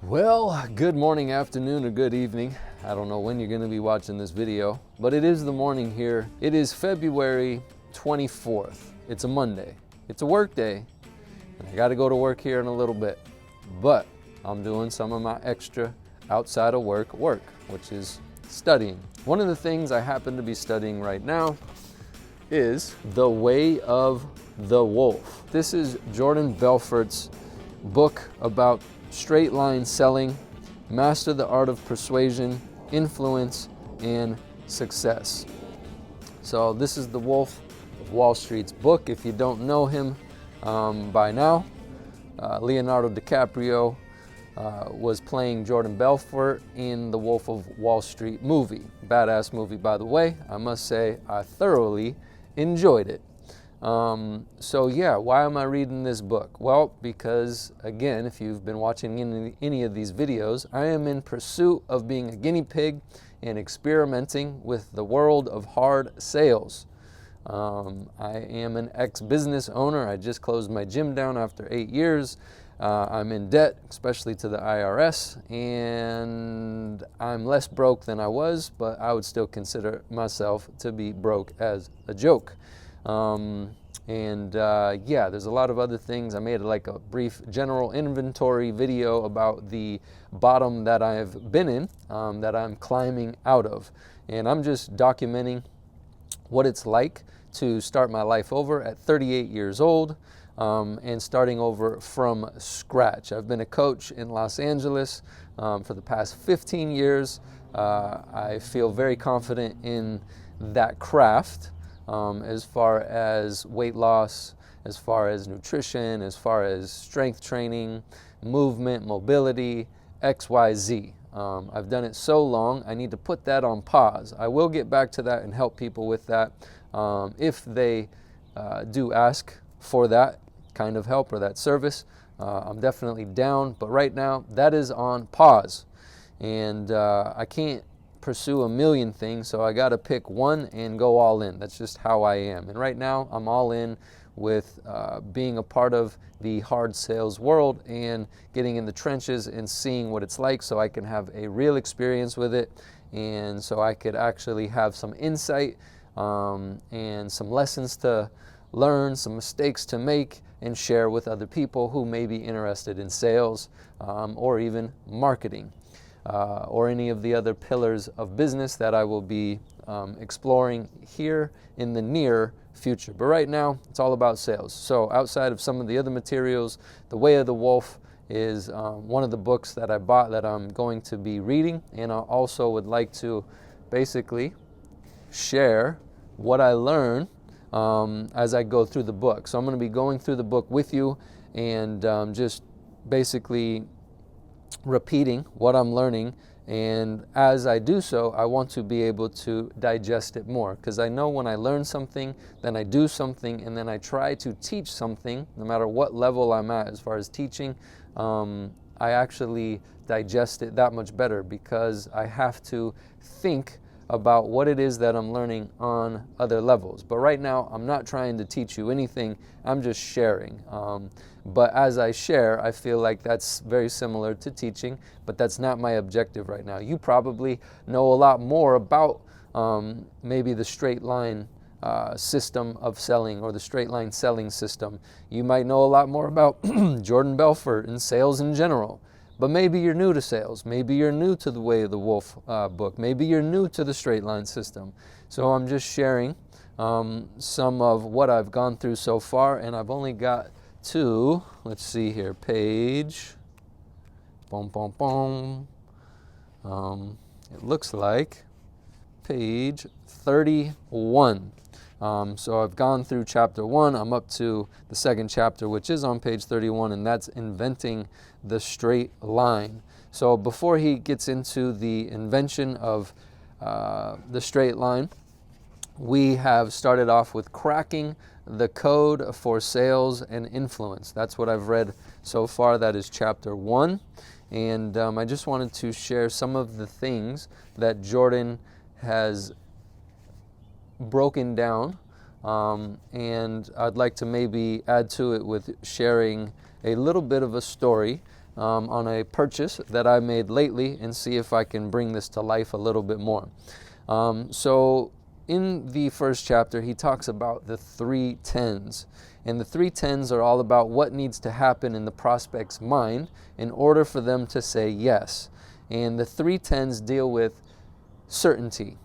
Well, good morning, afternoon, or good evening. I don't know when you're going to be watching this video, but it is the morning here. It is February 24th. It's a Monday. It's a work day, and I got to go to work here in a little bit. But I'm doing some of my extra outside of work, which is studying. One of the things I happen to be studying right now is The Way of the Wolf. This is Jordan Belfort's book about straight line selling, master the art of persuasion, influence, and success. So this is the Wolf of Wall Street's book. If you don't know him by now, Leonardo DiCaprio was playing Jordan Belfort in the Wolf of Wall Street movie. Badass movie, by the way. I must say I thoroughly enjoyed it. So yeah, why am I reading this book? Well, because again, if you've been watching any of these videos, I am in pursuit of being a guinea pig and experimenting with the world of hard sales. I am an ex-business owner. I just closed my gym down after 8 years. I'm in debt, especially to the IRS, and I'm less broke than I was, but I would still consider myself to be broke as a joke. Yeah, there's a lot of other things. I made like a brief general inventory video about the bottom that I've been in, that I'm climbing out of. And I'm just documenting what it's like to start my life over at 38 years old, and starting over from scratch. I've been a coach in Los Angeles for the past 15 years. I feel very confident in that craft. As far as weight loss, as far as nutrition, as far as strength training, movement, mobility, XYZ. I've done it so long, I need to put that on pause. I will get back to that and help people with that if they do ask for that kind of help or that service. I'm definitely down, but right now that is on pause. And I can't pursue a million things, so I got to pick one and go all in. That's just how I am. And right now I'm all in with being a part of the hard sales world and getting in the trenches and seeing what it's like, so I can have a real experience with it, and so I could actually have some insight and some lessons to learn, some mistakes to make, and share with other people who may be interested in sales or even marketing. Or any of the other pillars of business that I will be exploring here in the near future. But right now, it's all about sales. So outside of some of the other materials, The Way of the Wolf is one of the books that I bought that I'm going to be reading. And I also would like to basically share what I learn as I go through the book. So I'm going to be going through the book with you and just basically repeating what I'm learning, and as I do so, I want to be able to digest it more, because I know when I learn something, then I do something, and then I try to teach something, no matter what level I'm at as far as teaching, I actually digest it that much better, because I have to think about what it is that I'm learning on other levels. But right now, I'm not trying to teach you anything, I'm just sharing. But as I share, I feel like that's very similar to teaching, but that's not my objective right now. You probably know a lot more about maybe the straight line system of selling, or the straight line selling system. You might know a lot more about Jordan Belfort and sales in general. But maybe you're new to sales. Maybe you're new to the Way of the Wolf book. Maybe you're new to the straight line system. So I'm just sharing some of what I've gone through so far, and I've only got to, let's see here, page, boom, boom, boom. It looks like page 31. So I've gone through chapter 1. I'm up to the second chapter, which is on page 31, and that's inventing the straight line. So before he gets into the invention of the straight line, we have started off with cracking the code for sales and influence. That's what I've read so far. That is chapter 1. And I just wanted to share some of the things that Jordan has broken down, and I'd like to maybe add to it with sharing a little bit of a story on a purchase that I made lately and see if I can bring this to life a little bit more. So in the first chapter, he talks about the 3 10s. And the 3 10s are all about what needs to happen in the prospect's mind in order for them to say yes. And the 3 10s deal with certainty,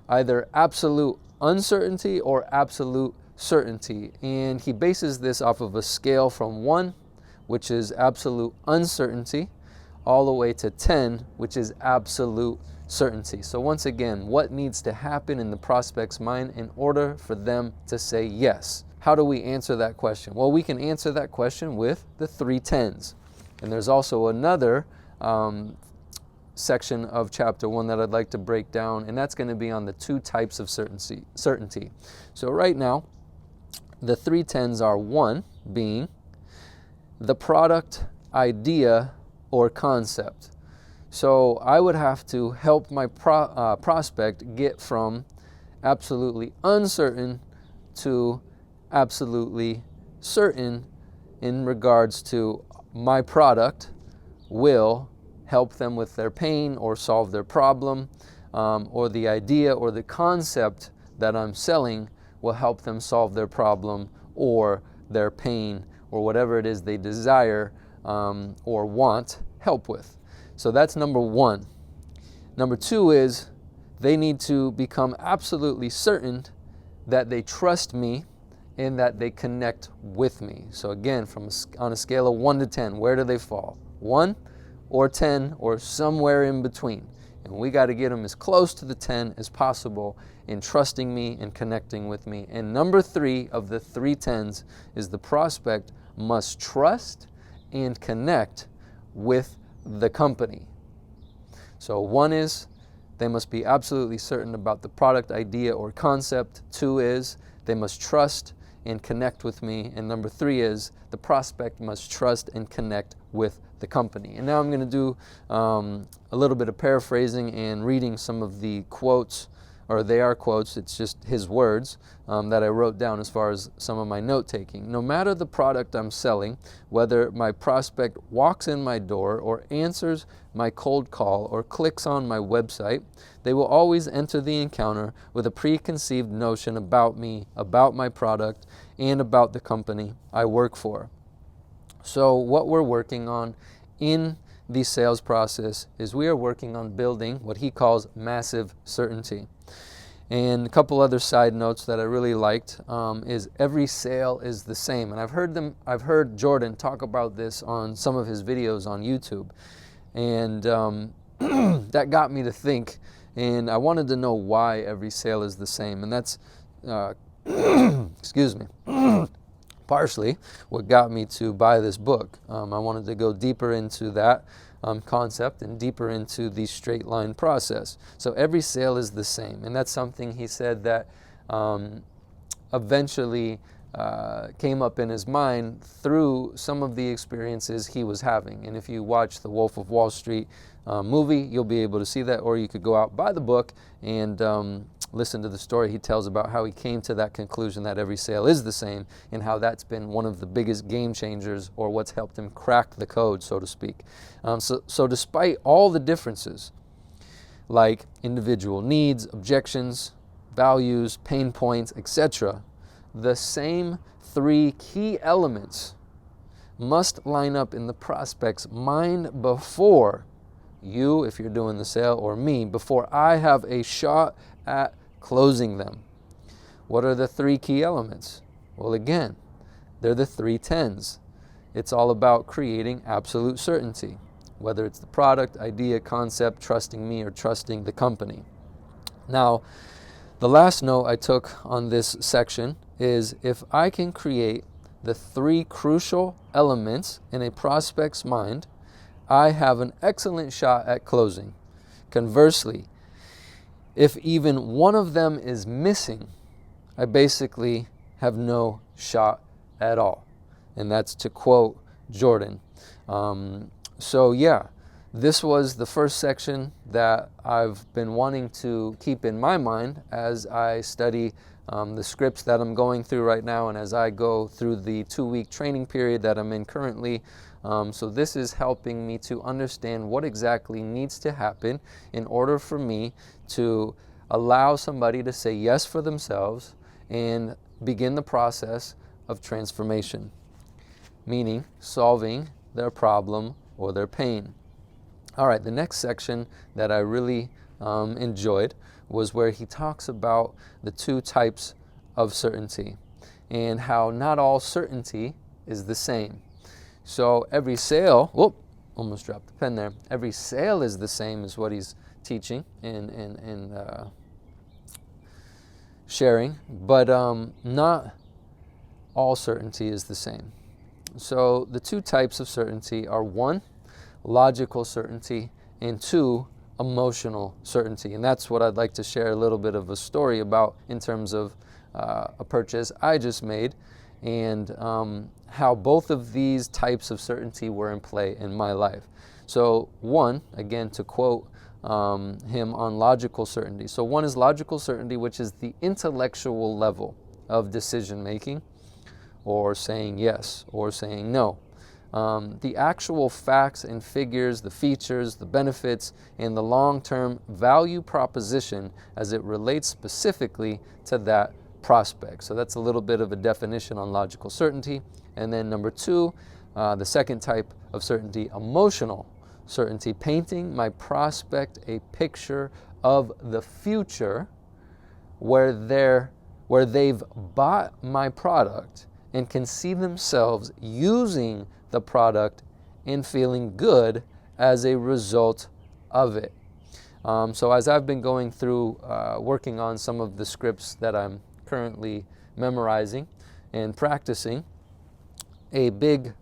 either absolute uncertainty or absolute certainty. And he bases this off of a scale from 1, which is absolute uncertainty, all the way to 10, which is absolute certainty. So once again, what needs to happen in the prospect's mind in order for them to say yes? How do we answer that question? Well, we can answer that question with the 3 10s. And there's also another section of chapter 1 that I'd like to break down, and that's going to be on the 2 types of certainty. So right now, the 3 10s are 1 being the product, idea, or concept. So I would have to help my prospect get from absolutely uncertain to absolutely certain in regards to my product will help them with their pain or solve their problem, or the idea or the concept that I'm selling will help them solve their problem or their pain or whatever it is they desire or want help with. So that's number 1. Number 2 is they need to become absolutely certain that they trust me and that they connect with me. So again, on a scale of 1 to 10, where do they fall? 1 or 10 or somewhere in between. And we got to get them as close to the 10 as possible in trusting me and connecting with me. And number 3 of the 3 10s is the prospect must trust and connect with the company. So 1 is they must be absolutely certain about the product, idea, or concept. 2 is they must trust and connect with me. And number 3 is the prospect must trust and connect with the company. And now I'm going to do a little bit of paraphrasing and reading some of the quotes, or they are quotes, it's just his words that I wrote down as far as some of my note taking. No matter the product I'm selling, whether my prospect walks in my door or answers my cold call or clicks on my website, they will always enter the encounter with a preconceived notion about me, about my product, and about the company I work for. So what we're working on in the sales process is we are working on building what he calls massive certainty. And a couple other side notes that I really liked is every sale is the same. And I've heard Jordan talk about this on some of his videos on YouTube. And that got me to think, and I wanted to know why every sale is the same. And that's, excuse me, partially what got me to buy this book. I wanted to go deeper into that concept and deeper into the straight line process. So every sale is the same. And that's something he said that eventually came up in his mind through some of the experiences he was having. And if you watch the Wolf of Wall Street movie, you'll be able to see that, or you could go out, buy the book, and listen to the story he tells about how he came to that conclusion that every sale is the same, and how that's been one of the biggest game changers, or what's helped him crack the code, so to speak. So despite all the differences, like individual needs, objections, values, pain points, etc., the same 3 key elements must line up in the prospect's mind before you, if you're doing the sale, or me, before I have a shot at closing them. What are the 3 key elements? Well, again, they're the 3 10s. It's all about creating absolute certainty, whether it's the product, idea, concept, trusting me, or trusting the company. Now, the last note I took on this section is if I can create the 3 crucial elements in a prospect's mind, I have an excellent shot at closing. Conversely, if even one of them is missing, I basically have no shot at all. And that's to quote Jordan. So yeah, this was the first section that I've been wanting to keep in my mind as I study the scripts that I'm going through right now, and as I go through the 2-week training period that I'm in currently So this is helping me to understand what exactly needs to happen in order for me to allow somebody to say yes for themselves and begin the process of transformation, meaning solving their problem or their pain. All right, the next section that I really enjoyed was where he talks about the two types of certainty and how not all certainty is the same. So every sale, whoop, almost dropped the pen there. Every sale is the same is what he's teaching and sharing, but not all certainty is the same. So the two types of certainty are one, logical certainty, and two, emotional certainty. And that's what I'd like to share a little bit of a story about in terms of a purchase I just made and how both of these types of certainty were in play in my life. So one, again, to quote him on logical certainty. So one is logical certainty, which is the intellectual level of decision making, or saying yes or saying no. The actual facts and figures, the features, the benefits, and the long-term value proposition as it relates specifically to that prospect. So that's a little bit of a definition on logical certainty. And then number two, the second type of certainty, emotional certainty, painting my prospect a picture of the future where they've bought my product and can see themselves using the product and feeling good as a result of it. So as I've been going through working on some of the scripts that I'm currently memorizing and practicing, a big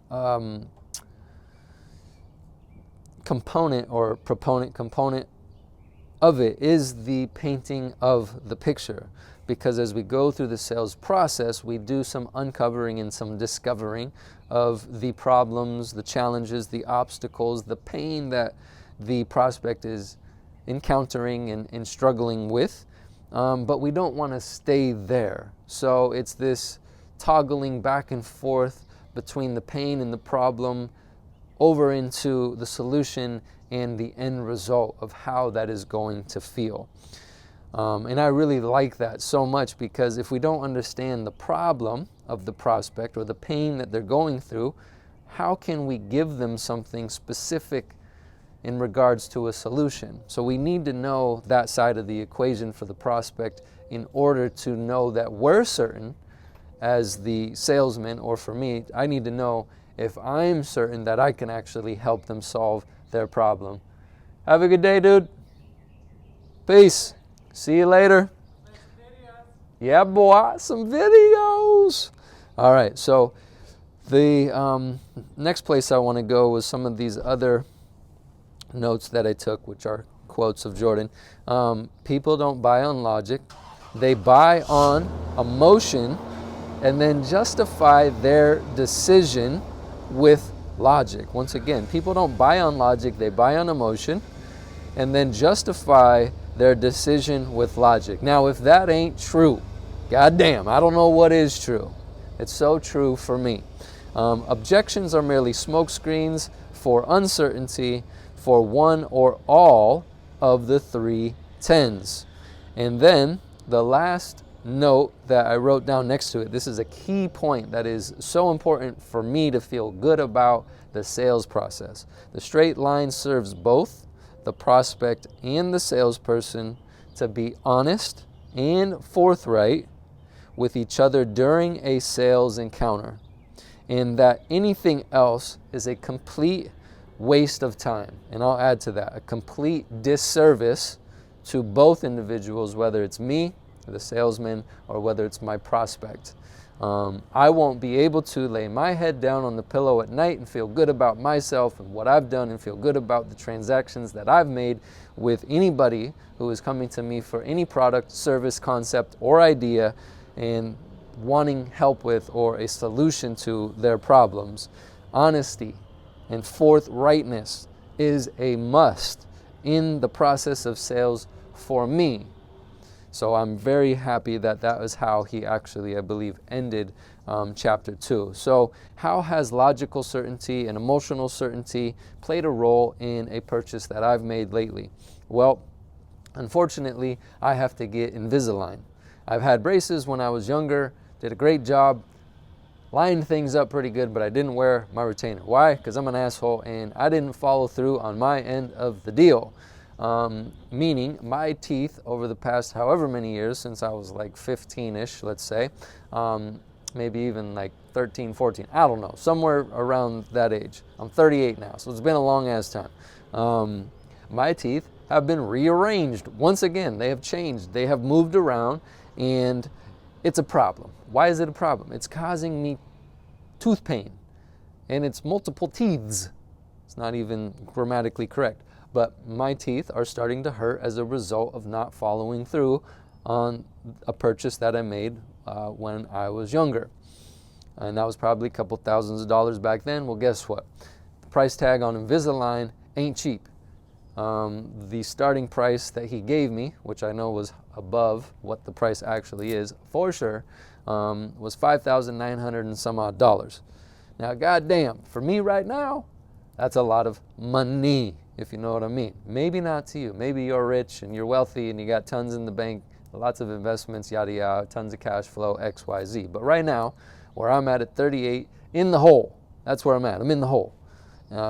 component or proponent component of it is the painting of the picture. Because as we go through the sales process, we do some uncovering and some discovering of the problems, the challenges, the obstacles, the pain that the prospect is encountering and struggling with. But we don't want to stay there. So it's this toggling back and forth between the pain and the problem over into the solution and the end result of how that is going to feel. And I really like that so much, because if we don't understand the problem of the prospect or the pain that they're going through, how can we give them something specific in regards to a solution? So we need to know that side of the equation for the prospect in order to know that we're certain as the salesman, or for me, I need to know if I'm certain that I can actually help them solve their problem. Have a good day, dude. Peace. See you later. Yeah, boy, some videos. All right, so the next place I want to go was some of these other notes that I took, which are quotes of Jordan. People don't buy on logic. They buy on emotion and then justify their decision with logic. Once again, people don't buy on logic. They buy on emotion and then justify their decision with logic. Now, if that ain't true, goddamn, I don't know what is true. It's so true for me. Objections are merely smokescreens for uncertainty for one or all of the three tens. And then the last note that I wrote down next to it, this is a key point that is so important for me to feel good about the sales process. The straight line serves both the prospect and the salesperson to be honest and forthright with each other during a sales encounter, and that anything else is a complete waste of time. And I'll add to that, a complete disservice to both individuals, whether it's me, the salesman, or whether it's my prospect. I won't be able to lay my head down on the pillow at night and feel good about myself and what I've done and feel good about the transactions that I've made with anybody who is coming to me for any product, service, concept, or idea and wanting help with or a solution to their problems. Honesty and forthrightness is a must in the process of sales for me. So I'm very happy that that was how he actually, I believe, ended chapter 2. So how has logical certainty and emotional certainty played a role in a purchase that I've made lately? Well, unfortunately, I have to get Invisalign. I've had braces when I was younger, did a great job, lined things up pretty good, but I didn't wear my retainer. Why? Because I'm an asshole and I didn't follow through on my end of the deal. Meaning my teeth over the past however many years, since I was like 15-ish, let's say, maybe even like 13, 14, I don't know, somewhere around that age. I'm 38 now, so it's been a long ass time. My teeth have been rearranged. Once again, they have changed. They have moved around, and it's a problem. Why is it a problem? It's causing me tooth pain, and it's multiple teeths. It's not even grammatically correct, but my teeth are starting to hurt as a result of not following through on a purchase that I made when I was younger. And that was probably a couple thousands of dollars back then. Well, guess what? The price tag on Invisalign ain't cheap. The starting price that he gave me, which I know was above what the price actually is for sure, was $5,900 and some odd dollars. Now, goddamn, for me right now, that's a lot of money, if you know what I mean. Maybe not to you. Maybe you're rich and you're wealthy and you got tons in the bank, lots of investments, yada yada, tons of cash flow, X, Y, Z. But right now, where I'm at 38, in the hole. That's where I'm at. I'm in the hole.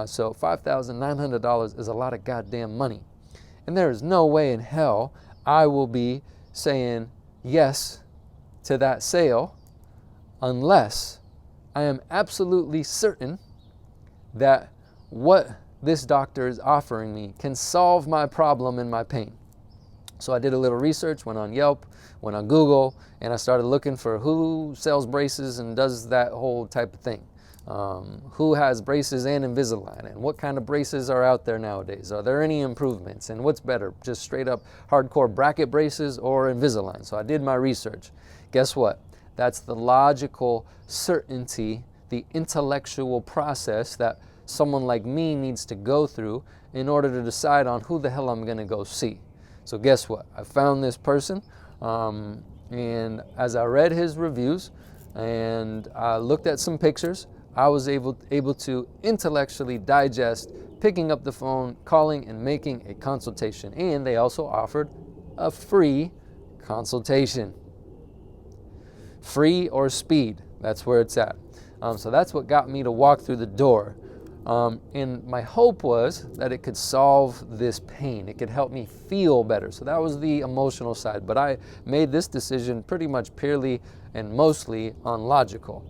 So $5,900 is a lot of goddamn money. And there is no way in hell I will be saying yes to that sale unless I am absolutely certain that what this doctor is offering me can solve my problem and my pain. So I did a little research, went on Yelp, went on Google, and I started looking for who sells braces and does that whole type of thing. Who has braces and Invisalign, and what kind of braces are out there nowadays? Are there any improvements? And what's better, just straight up hardcore bracket braces or Invisalign? So I did my research. Guess what? That's the logical certainty, the intellectual process that someone like me needs to go through in order to decide on who the hell I'm going to go see. So guess what? I found this person, and as I read his reviews and I looked at some pictures, I was able to intellectually digest picking up the phone, calling, and making a consultation. And they also offered a free consultation. Free or speed, that's where it's at. So that's what got me to walk through the door. And my hope was that it could solve this pain. It could help me feel better. So that was the emotional side. But I made this decision pretty much purely and mostly on logical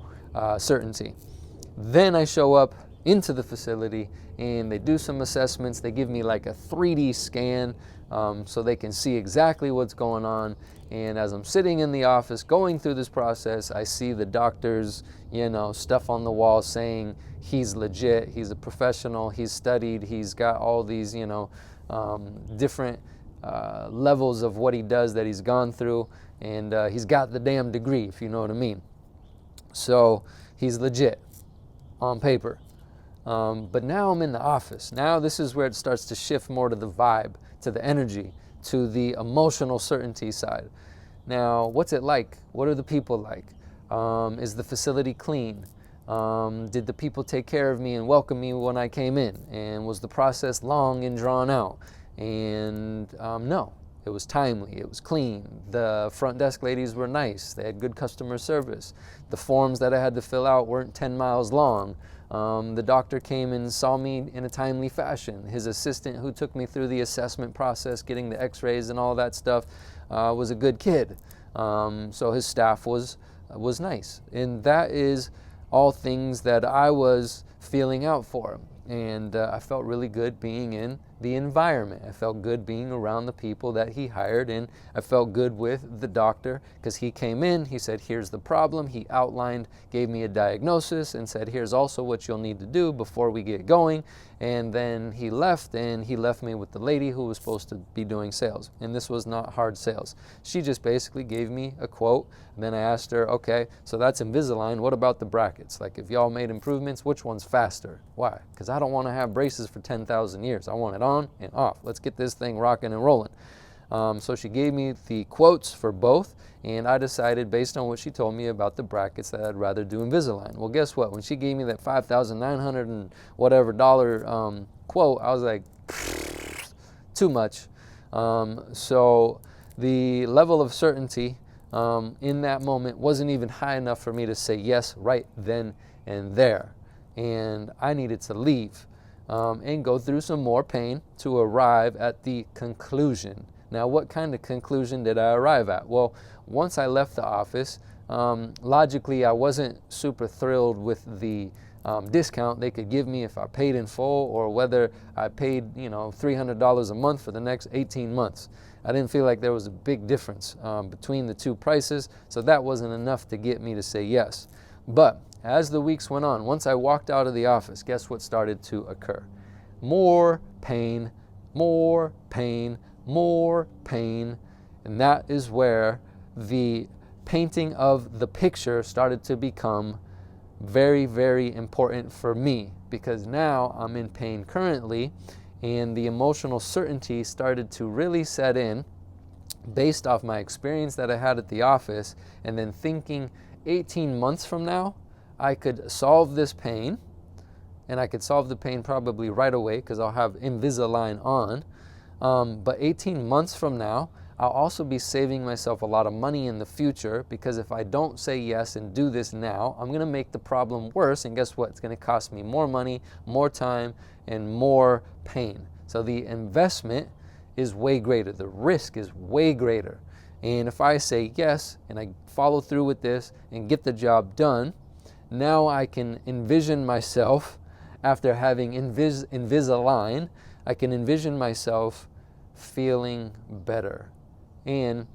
certainty. Then I show up into the facility and they do some assessments. They give me like a 3D scan so they can see exactly what's going on. And as I'm sitting in the office going through this process, I see the doctor's, stuff on the wall saying he's legit, he's a professional, he's studied, he's got all these, different levels of what he does that he's gone through, and he's got the damn degree, if you know what I mean. So he's legit on paper. But now I'm in the office. Now this is where it starts to shift more to the vibe, to the energy, to the emotional certainty side. Now, what's it like? What are the people like? Is the facility clean? Did the people take care of me and welcome me when I came in? And was the process long and drawn out? And no, it was timely, it was clean. The front desk ladies were nice, they had good customer service. The forms that I had to fill out weren't 10 miles long. The doctor came and saw me in a timely fashion. His assistant who took me through the assessment process, getting the x-rays and all that stuff, was a good kid. So his staff was nice. And that is all things that I was feeling out for. And I felt really good being in the environment. I felt good being around the people that he hired, and I felt good with the doctor because he came in, he said, here's the problem. He outlined, gave me a diagnosis and said, here's also what you'll need to do before we get going. And then he left, and he left me with the lady who was supposed to be doing sales. And this was not hard sales. She just basically gave me a quote. And then I asked her, okay, so that's Invisalign. What about the brackets? Like, if y'all made improvements, which one's faster? Why? Because I don't want to have braces for 10,000 years. I want it on and off. Let's get this thing rocking and rolling. So she gave me the quotes for both, and I decided based on what she told me about the brackets that I'd rather do Invisalign. Well, guess what? When she gave me that $5,900 and whatever quote, I was like, too much. So the level of certainty in that moment wasn't even high enough for me to say yes right then and there. And I needed to leave and go through some more pain to arrive at the conclusion. Now, what kind of conclusion did I arrive at? Well, once I left the office, logically, I wasn't super thrilled with the discount they could give me if I paid in full, or whether I paid, $300 a month for the next 18 months. I didn't feel like there was a big difference between the two prices, so that wasn't enough to get me to say yes. But as the weeks went on, once I walked out of the office, guess what started to occur? More pain, more pain, more pain, and that is where the painting of the picture started to become very, very important for me, because now I'm in pain currently, and the emotional certainty started to really set in based off my experience that I had at the office, and then thinking 18 months from now, I could solve this pain, and I could solve the pain probably right away because I'll have Invisalign on. But 18 months from now, I'll also be saving myself a lot of money in the future, because if I don't say yes and do this now, I'm going to make the problem worse. And guess what? It's going to cost me more money, more time, and more pain. So the investment is way greater. The risk is way greater. And if I say yes and I follow through with this and get the job done, now I can envision myself, after having Invisalign, I can envision myself feeling better. And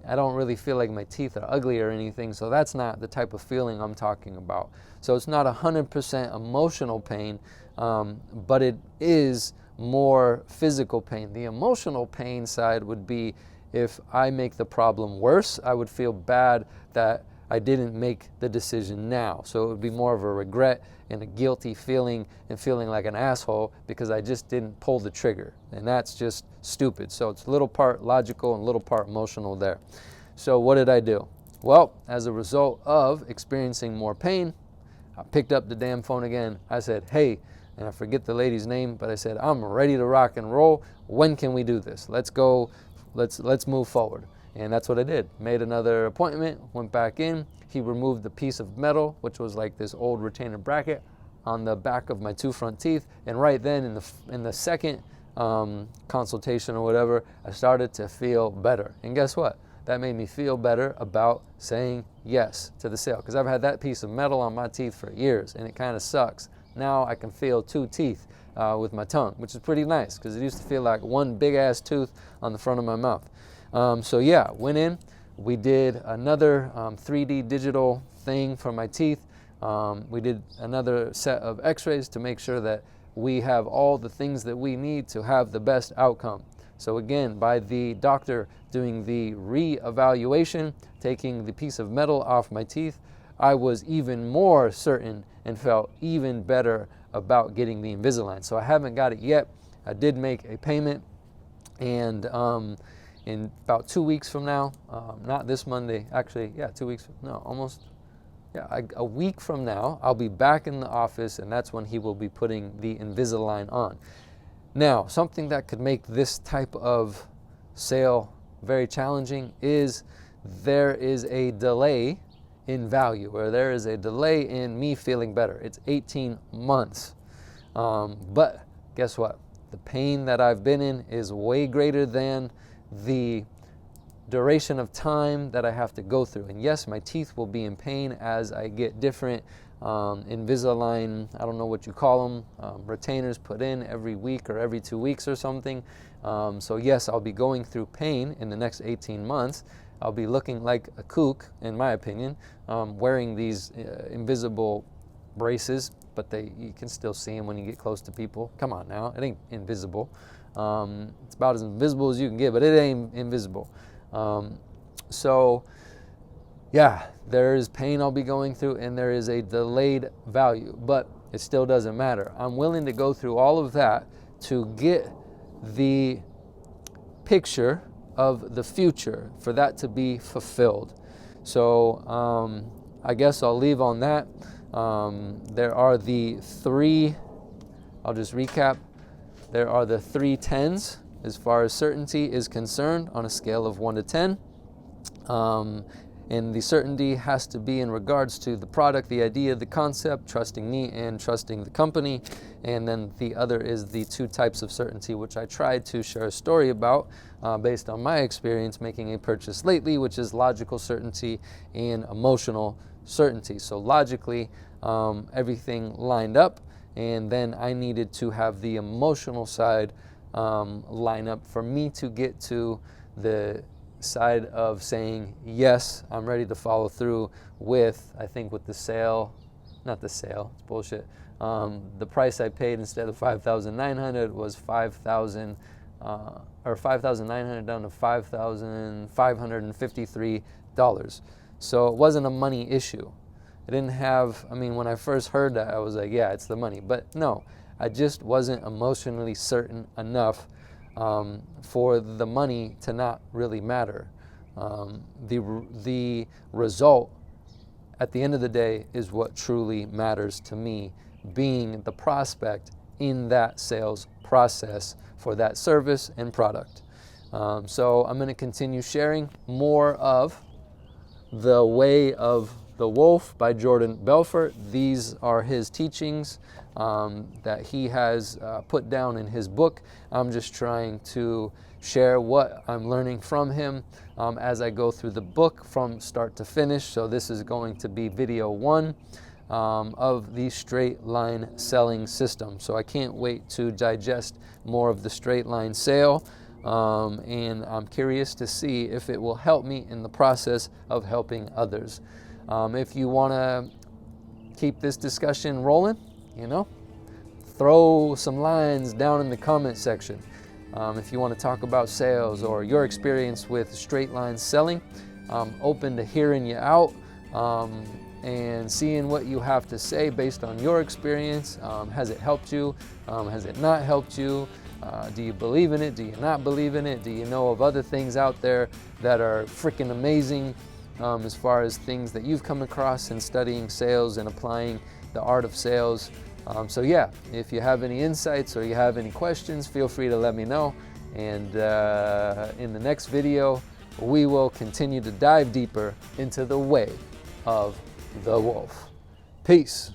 I don't really feel like my teeth are ugly or anything, so that's not the type of feeling I'm talking about. So it's not 100% emotional pain, but it is more physical pain. The emotional pain side would be if I make the problem worse, I would feel bad that I didn't make the decision now. So it would be more of a regret and a guilty feeling, and feeling like an asshole because I just didn't pull the trigger. And that's just stupid. So it's a little part logical and a little part emotional there. So what did I do? Well, as a result of experiencing more pain, I picked up the damn phone again. I said, hey, and I forget the lady's name, but I said, I'm ready to rock and roll. When can we do this? Let's go. Let's move forward. And that's what I did. Made another appointment, went back in. He removed the piece of metal, which was like this old retainer bracket on the back of my two front teeth. And right then in the second consultation or whatever, I started to feel better. And guess what? That made me feel better about saying yes to the sale, because I've had that piece of metal on my teeth for years and it kind of sucks. Now I can feel two teeth with my tongue, which is pretty nice, because it used to feel like one big ass tooth on the front of my mouth. So yeah, went in, we did another 3D digital thing for my teeth. We did another set of x-rays to make sure that we have all the things that we need to have the best outcome. So again, by the doctor doing the re-evaluation, taking the piece of metal off my teeth, I was even more certain and felt even better about getting the Invisalign. So I haven't got it yet. I did make a payment, and in about 2 weeks from now, not this Monday, actually, yeah, 2 weeks, no, almost, yeah, a week from now, I'll be back in the office, and that's when he will be putting the Invisalign on. Now, something that could make this type of sale very challenging is there is a delay in value, or there is a delay in me feeling better. It's 18 months. But guess what? The pain that I've been in is way greater than the duration of time that I have to go through. And yes, my teeth will be in pain as I get different Invisalign, I don't know what you call them, retainers put in every week or every 2 weeks or something. So yes, I'll be going through pain in the next 18 months. I'll be looking like a kook, in my opinion, wearing these invisible braces, but you can still see them when you get close to people. Come on now, it ain't invisible. It's about as invisible as you can get, but it ain't invisible. So yeah, there is pain I'll be going through, and there is a delayed value, but it still doesn't matter. I'm willing to go through all of that to get the picture of the future, for that to be fulfilled. So I guess I'll leave on that. There are the three, I'll just recap. There are the 3 10s as far as certainty is concerned on a scale of 1 to 10. And the certainty has to be in regards to the product, the idea, the concept, trusting me and trusting the company. And then the other is the 2 types of certainty, which I tried to share a story about based on my experience making a purchase lately, which is logical certainty and emotional certainty. So logically, everything lined up, and then I needed to have the emotional side line up for me to get to the side of saying, yes, I'm ready to follow through with, I think with the sale, not the sale, it's bullshit. The price I paid instead of $5,900 was $5,000, or $5,900 down to $5,553. So it wasn't a money issue. I didn't have, I mean, when I first heard that, I was like, yeah, it's the money. But no, I just wasn't emotionally certain enough for the money to not really matter. The result at the end of the day is what truly matters to me, being the prospect in that sales process for that service and product. So I'm going to continue sharing more of The Way of the Wolf by Jordan Belfort. These are his teachings that he has put down in his book. I'm just trying to share what I'm learning from him as I go through the book from start to finish. So this is going to be video 1 of the straight line selling system. So I can't wait to digest more of the straight line sale. And I'm curious to see if it will help me in the process of helping others. If you want to keep this discussion rolling, throw some lines down in the comment section. If you want to talk about sales or your experience with straight line selling, I'm open to hearing you out and seeing what you have to say based on your experience. Has it helped you? Has it not helped you? Do you believe in it? Do you not believe in it? Do you know of other things out there that are freaking amazing as far as things that you've come across in studying sales and applying the art of sales? So yeah, if you have any insights or you have any questions, feel free to let me know. And in the next video, we will continue to dive deeper into the way of the wolf. Peace.